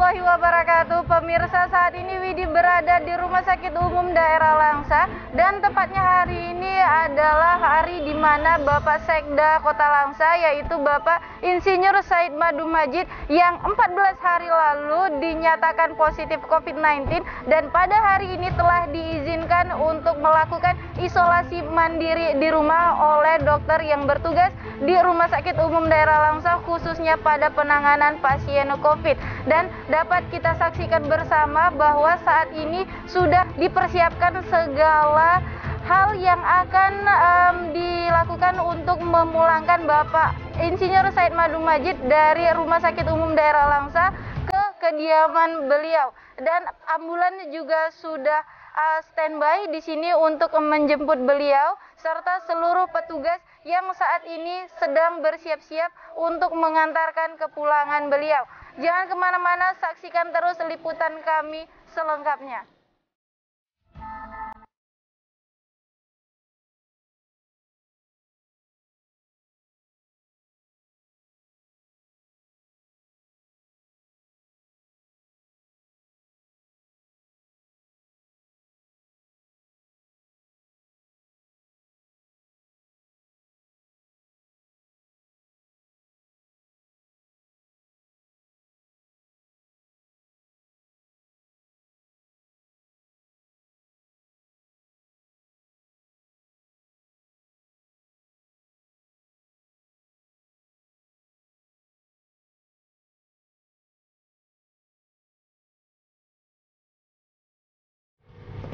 warahmatullahi wabarakatuh. Pemirsa, saat ini Widi berada di Rumah Sakit Umum Daerah Langsa, dan tepatnya hari ini adalah hari di mana Bapak Sekda Kota Langsa, yaitu Bapak Insinyur Said Madu Majid, yang 14 hari lalu dinyatakan positif COVID-19 dan pada hari ini telah diizinkan untuk melakukan isolasi mandiri di rumah oleh dokter yang bertugas di Rumah Sakit Umum Daerah Langsa, khususnya pada penanganan pasien COVID. Dan dapat kita saksikan bersama bahwa saat ini sudah dipersiapkan segala hal yang akan dilakukan untuk memulangkan Bapak Insinyur Said Madu Majid dari Rumah Sakit Umum Daerah Langsa ke kediaman beliau. Dan ambulan juga sudah standby di sini untuk menjemput beliau serta seluruh petugas yang saat ini sedang bersiap-siap untuk mengantarkan kepulangan beliau. Jangan kemana-mana, saksikan terus liputan kami selengkapnya.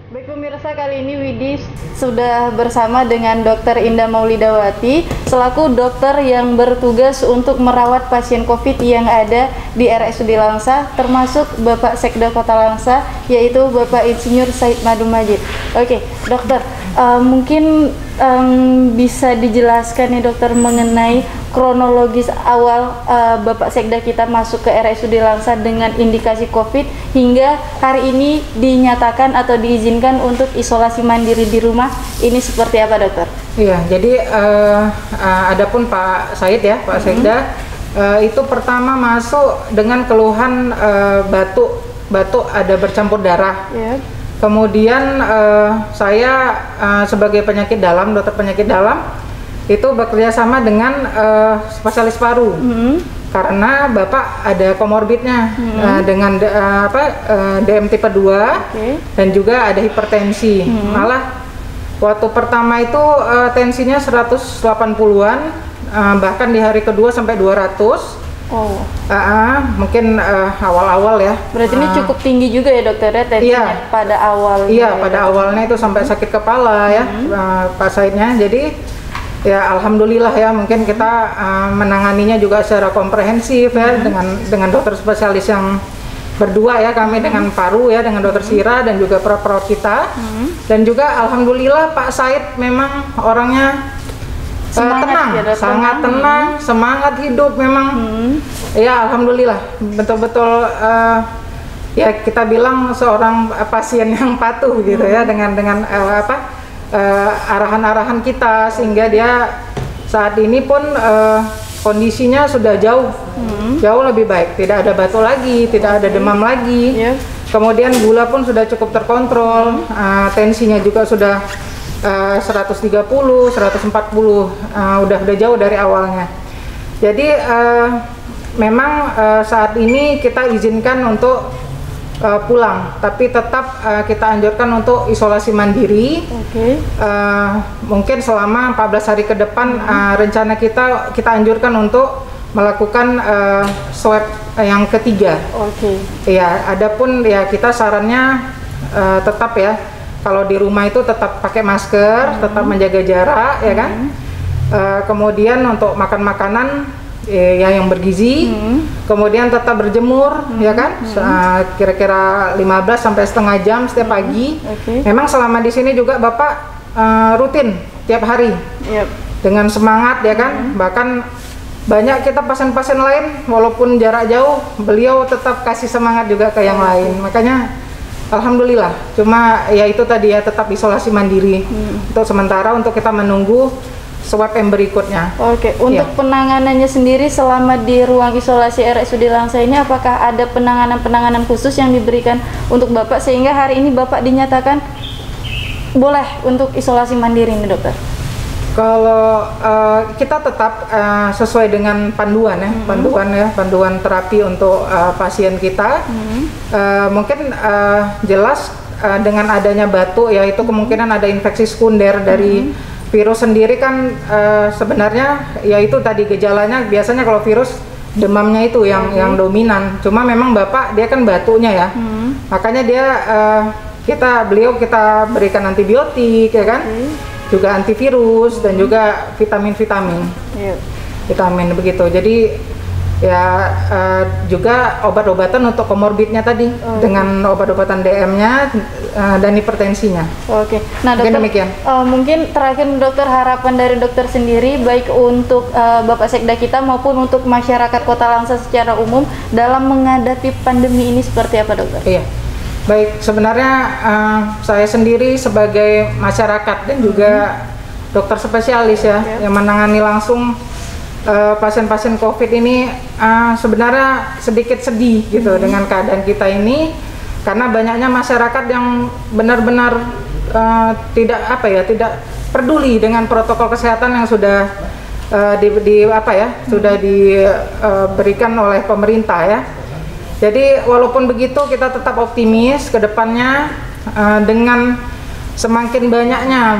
Baik pemirsa, kali ini Widi sudah bersama dengan Dr. Indah Maulidawati selaku dokter yang bertugas untuk merawat pasien COVID yang ada di RSUD Langsa, termasuk Bapak Sekda Kota Langsa, yaitu Bapak Insinyur Said Madu Majid. Oke, dokter, mungkin bisa dijelaskan nih dokter mengenai kronologis awal Bapak Sekda kita masuk ke RSUD Langsa dengan indikasi COVID hingga hari ini dinyatakan atau diizinkan untuk isolasi mandiri di rumah. Ini seperti apa dokter? Iya, jadi adapun Pak Said ya, Pak Sekda itu pertama masuk dengan keluhan batuk ada bercampur darah. Yeah. Kemudian saya sebagai penyakit dalam, dokter penyakit dalam, itu bekerja sama dengan spesialis paru. Karena Bapak ada komorbidnya dengan DM tipe 2 dan juga ada hipertensi. Malah waktu pertama itu tensinya 180-an, bahkan di hari kedua sampai 200. Mungkin awal-awal ya. Berarti ini cukup tinggi juga ya dokter ya tensinya pada awal. Iya, pada awalnya itu sampai sakit kepala ya Pak Saidnya. Jadi ya alhamdulillah ya, mungkin kita menanganinya juga secara komprehensif ya dengan dokter spesialis yang berdua ya, kami dengan paru ya, dengan dokter Sira dan juga perawat kita. Dan juga alhamdulillah Pak Said memang orangnya tenang, ya, sangat tenang, semangat hidup memang. Ya alhamdulillah, betul-betul ya kita bilang seorang pasien yang patuh gitu ya dengan arahan-arahan kita, sehingga dia saat ini pun kondisinya sudah jauh lebih baik, tidak ada batuk lagi, tidak ada demam lagi. Kemudian gula pun sudah cukup terkontrol, tensinya juga sudah 130, 140, udah jauh dari awalnya. Jadi memang saat ini kita izinkan untuk pulang, tapi tetap kita anjurkan untuk isolasi mandiri. Mungkin selama 14 hari ke depan rencana kita anjurkan untuk melakukan swab yang ketiga. Ya, adapun ya kita sarannya tetap ya, kalau di rumah itu tetap pakai masker, tetap menjaga jarak ya kan. Kemudian untuk makan makanan yang bergizi, kemudian tetap berjemur ya kan, kira-kira 15 sampai setengah jam setiap pagi. Memang selama di sini juga Bapak rutin tiap hari dengan semangat ya kan. Bahkan banyak kita pasien-pasien lain walaupun jarak jauh, beliau tetap kasih semangat juga ke yang lain. Makanya alhamdulillah, cuma ya itu tadi ya, tetap isolasi mandiri untuk sementara, untuk kita menunggu swab yang berikutnya. Oke, untuk penanganannya sendiri selama di ruang isolasi RSUD Langsa ini, apakah ada penanganan khusus yang diberikan untuk Bapak sehingga hari ini Bapak dinyatakan boleh untuk isolasi mandiri ini, dokter? Kalau kita tetap sesuai dengan panduan ya, panduan terapi untuk pasien kita. Mungkin jelas dengan adanya batuk ya, itu kemungkinan ada infeksi sekunder dari virus sendiri kan. Sebenarnya ya itu tadi gejalanya, biasanya kalau virus demamnya itu yang dominan. Cuma memang Bapak dia kan batuknya ya, makanya dia kita berikan antibiotik ya kan. Juga antivirus dan juga vitamin begitu. Jadi ya juga obat-obatan untuk komorbidnya tadi dengan obat-obatan DM-nya dan hipertensinya. Oke. Nah, dokter, demikian. Mungkin terakhir dokter, harapan dari dokter sendiri baik untuk Bapak Sekda kita maupun untuk masyarakat Kota Langsa secara umum dalam menghadapi pandemi ini seperti apa, dokter? Iya. Baik, sebenarnya saya sendiri sebagai masyarakat dan juga dokter spesialis ya, yang menangani langsung pasien-pasien COVID ini, sebenarnya sedikit sedih gitu dengan keadaan kita ini, karena banyaknya masyarakat yang benar-benar tidak peduli dengan protokol kesehatan yang sudah sudah diberikan oleh pemerintah ya. Jadi walaupun begitu kita tetap optimis ke depannya dengan semakin banyaknya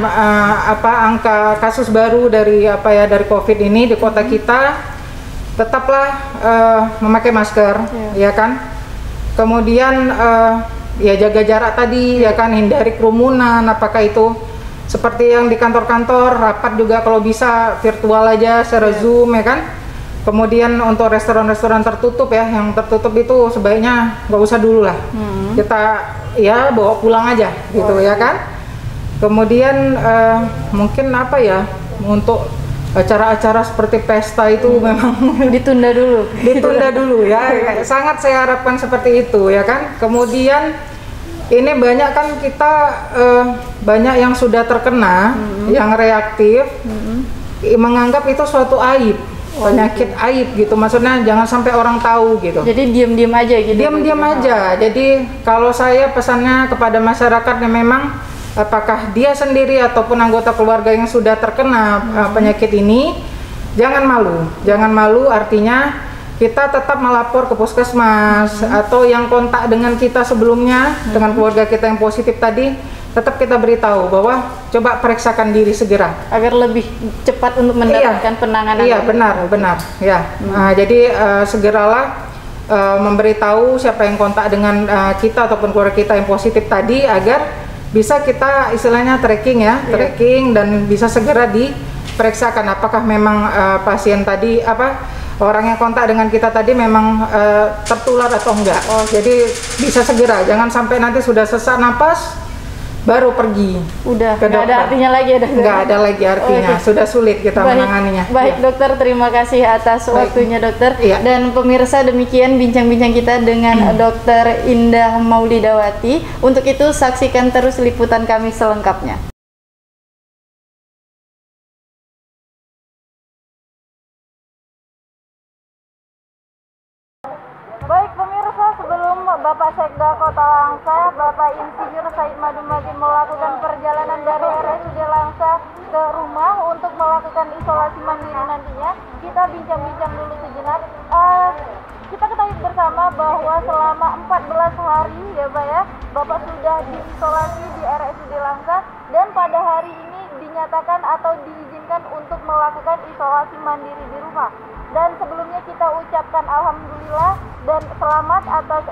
angka kasus baru dari COVID ini di kota kita, tetaplah memakai masker ya kan. Kemudian ya jaga jarak tadi ya kan, hindari kerumunan, apakah itu seperti yang di kantor-kantor, rapat juga kalau bisa virtual aja secara Zoom ya kan. Kemudian untuk restoran-restoran tertutup ya, yang tertutup itu sebaiknya nggak usah dulu lah. Kita ya bawa pulang aja gitu ya kan. Kemudian mungkin untuk acara-acara seperti pesta itu memang ditunda dulu ya. Sangat saya harapkan seperti itu ya kan. Kemudian ini banyak kan kita banyak yang sudah terkena, yang reaktif, menganggap itu suatu aib. Penyakit aib gitu, maksudnya jangan sampai orang tahu gitu. Jadi diam-diam aja gitu. Diam-diam aja. Jadi kalau saya pesannya kepada masyarakat yang memang apakah dia sendiri ataupun anggota keluarga yang sudah terkena penyakit ini, jangan malu. Jangan malu artinya kita tetap melapor ke puskesmas atau yang kontak dengan kita sebelumnya, dengan keluarga kita yang positif tadi, tetap kita beritahu bahwa coba periksakan diri segera agar lebih cepat untuk mendapatkan penanganan. Iya, benar ya. Nah, jadi segeralah memberitahu siapa yang kontak dengan kita ataupun keluarga kita yang positif tadi, agar bisa kita istilahnya tracking dan bisa segera diperiksakan apakah memang pasien tadi orang yang kontak dengan kita tadi memang tertular atau enggak. Jadi bisa segera, jangan sampai nanti sudah sesak napas baru pergi. Udah nggak ada artinya lagi ya, dokter? Nggak ada lagi artinya, sudah sulit kita menanganinya. Baik dokter, terima kasih atas waktunya dokter. Dan pemirsa, demikian bincang-bincang kita dengan Dokter Indah Maulidawati. Untuk itu saksikan terus liputan kami selengkapnya. Baik pemirsa, sebelum Bapak Sekda Kota Langsa, Bapak Insinyur Said Madumadi melakukan perjalanan dari RSUD Langsa ke rumah untuk melakukan isolasi mandiri nantinya, kita bincang-bincang dulu sejenak. Kita ketahui bersama bahwa selama 14 hari ya Pak ya, Bapak sudah diisolasi di RSUD Langsa, dan pada hari ini dinyatakan atau diizinkan untuk melakukan isolasi mandiri di rumah. Dan sebelumnya kita ucapkan alhamdulillah dan selamat atas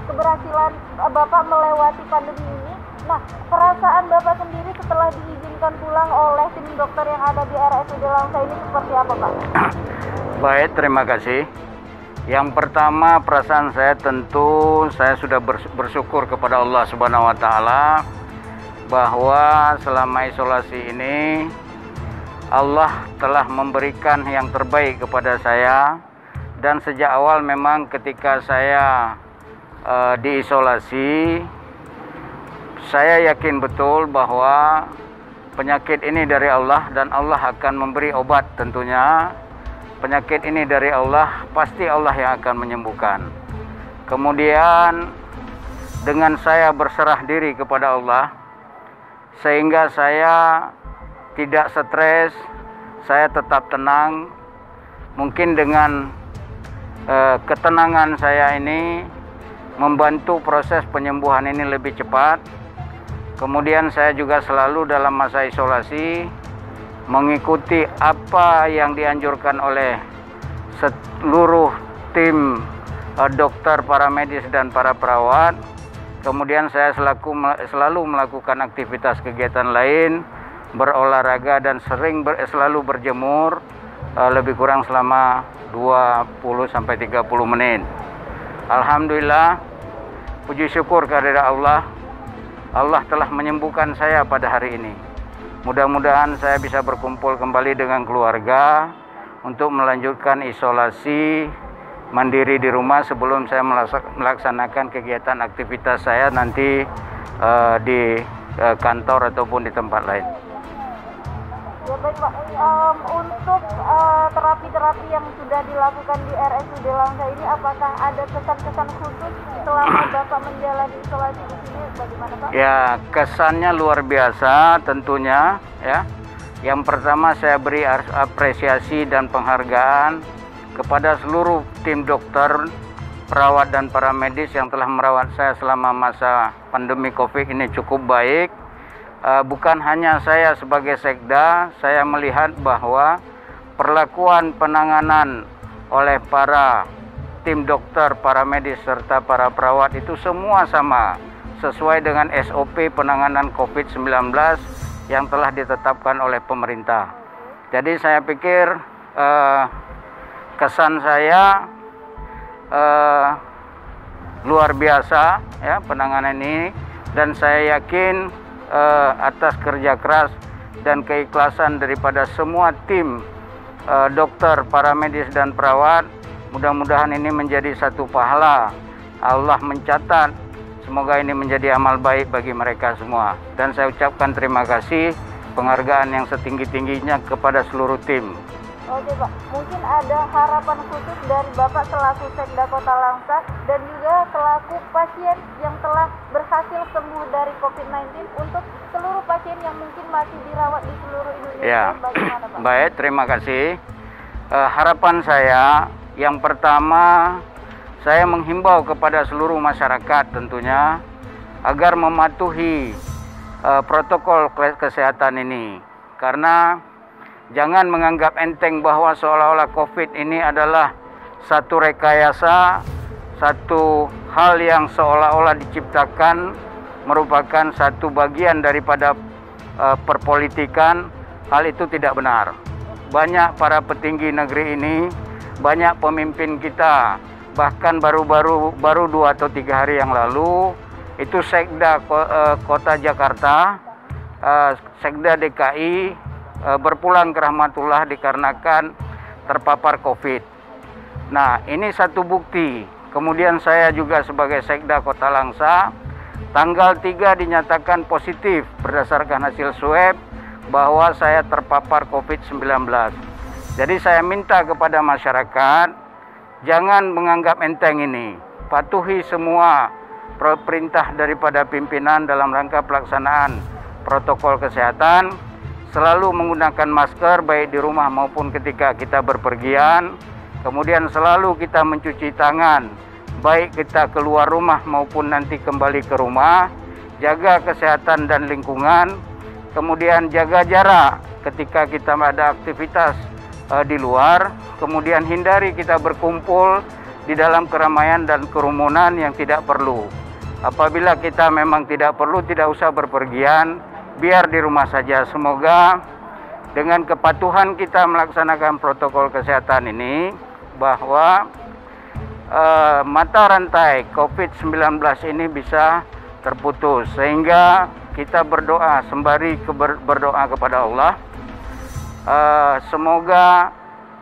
keberhasilan Bapak melewati pandemi ini. Nah, perasaan Bapak sendiri setelah diizinkan pulang oleh tim dokter yang ada di RSUD Langsa ini seperti apa, Pak? Baik, terima kasih. Yang pertama, perasaan saya tentu saya sudah bersyukur kepada Allah Subhanahu wa taala bahwa selama isolasi ini Allah telah memberikan yang terbaik kepada saya, dan sejak awal memang ketika saya diisolasi, saya yakin betul bahwa penyakit ini dari Allah dan Allah akan memberi obat tentunya. Penyakit ini dari Allah, pasti Allah yang akan menyembuhkan. Kemudian dengan saya berserah diri kepada Allah, sehingga saya tidak stres, saya tetap tenang. Mungkin dengan ketenangan saya ini membantu proses penyembuhan ini lebih cepat. Kemudian saya juga selalu dalam masa isolasi mengikuti apa yang dianjurkan oleh seluruh tim dokter, para medis dan para perawat. Kemudian saya selalu melakukan aktivitas kegiatan lain, berolahraga dan selalu berjemur lebih kurang selama 20-30 menit. Alhamdulillah, puji syukur kehadirat Allah. Allah telah menyembuhkan saya pada hari ini. Mudah-mudahan saya bisa berkumpul kembali dengan keluarga untuk melanjutkan isolasi mandiri di rumah sebelum saya melaksanakan kegiatan aktivitas saya nanti di kantor ataupun di tempat lain. Ya baik Pak, untuk terapi-terapi yang sudah dilakukan di RSUD Langsa ini, apakah ada kesan-kesan khusus selama Bapak menjalani isolasi di sini? Bagaimana Pak? Ya, kesannya luar biasa tentunya ya. Yang pertama saya beri apresiasi dan penghargaan kepada seluruh tim dokter, perawat dan para medis yang telah merawat saya selama masa pandemi Covid ini cukup baik. Bukan hanya saya sebagai sekda, saya melihat bahwa perlakuan penanganan oleh para tim dokter, para medis serta para perawat itu semua sama, sesuai dengan SOP penanganan COVID-19 yang telah ditetapkan oleh pemerintah. Jadi saya pikir kesan saya luar biasa ya penanganan ini, dan saya yakin atas kerja keras dan keikhlasan daripada semua tim dokter, para medis dan perawat, mudah-mudahan ini menjadi satu pahala. Allah mencatat, semoga ini menjadi amal baik bagi mereka semua. Dan saya ucapkan terima kasih, penghargaan yang setinggi-tingginya kepada seluruh tim. Oke Pak, mungkin ada harapan khusus dari Bapak selaku Sekda Kota Langsa dan juga selaku pasien yang telah berhasil sembuh dari COVID-19 untuk seluruh pasien yang mungkin masih dirawat di seluruh Indonesia. Ya, bagaimana Pak? Baik, terima kasih. Harapan saya yang pertama, saya menghimbau kepada seluruh masyarakat tentunya agar mematuhi protokol kesehatan ini, karena jangan menganggap enteng bahwa seolah-olah COVID ini adalah satu rekayasa, satu hal yang seolah-olah diciptakan, merupakan satu bagian daripada perpolitikan. Hal itu tidak benar. Banyak para petinggi negeri ini, banyak pemimpin kita, bahkan baru 2 atau 3 hari yang lalu, itu Sekda Kota Jakarta, Sekda DKI, berpulang ke rahmatullah dikarenakan terpapar COVID. Nah, ini satu bukti. Kemudian saya juga sebagai Sekda Kota Langsa, tanggal 3 dinyatakan positif berdasarkan hasil swab bahwa saya terpapar COVID-19. Jadi saya minta kepada masyarakat, jangan menganggap enteng ini. Patuhi semua perintah daripada pimpinan dalam rangka pelaksanaan protokol kesehatan. Selalu menggunakan masker baik di rumah maupun ketika kita berpergian. Kemudian selalu kita mencuci tangan baik kita keluar rumah maupun nanti kembali ke rumah. Jaga kesehatan dan lingkungan. Kemudian jaga jarak ketika kita ada aktivitas di luar. Kemudian hindari kita berkumpul di dalam keramaian dan kerumunan yang tidak perlu. Apabila kita memang tidak perlu, tidak usah berpergian, biar di rumah saja. Semoga dengan kepatuhan kita melaksanakan protokol kesehatan ini, bahwa mata rantai COVID-19 ini bisa terputus, sehingga kita berdoa sembari berdoa kepada Allah, semoga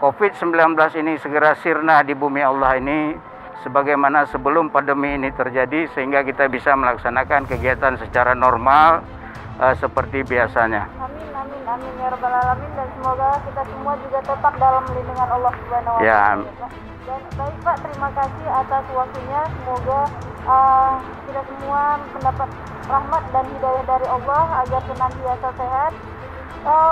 COVID-19 ini segera sirna di bumi Allah ini sebagaimana sebelum pandemi ini terjadi, sehingga kita bisa melaksanakan kegiatan secara normal seperti biasanya. Amin, amin, amin ya rabbal alamin, dan semoga kita semua juga tetap dalam lindungan Allah Subhanahu wa Ya. taala. Dan baik Pak, terima kasih atas waktunya. Semoga kita semua mendapat rahmat dan hidayah dari Allah agar senantiasa sehat.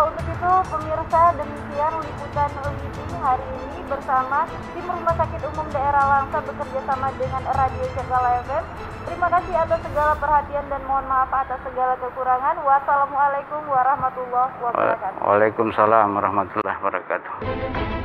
Untuk itu pemirsa, demikian liputan LIDI hari ini bersama tim Rumah Sakit Umum Daerah Langsa bekerja sama dengan Radio Cakala FM. Terima kasih atas segala perhatian dan mohon maaf atas segala kekurangan. Wassalamualaikum warahmatullahi wabarakatuh. Waalaikumsalam warahmatullahi wabarakatuh.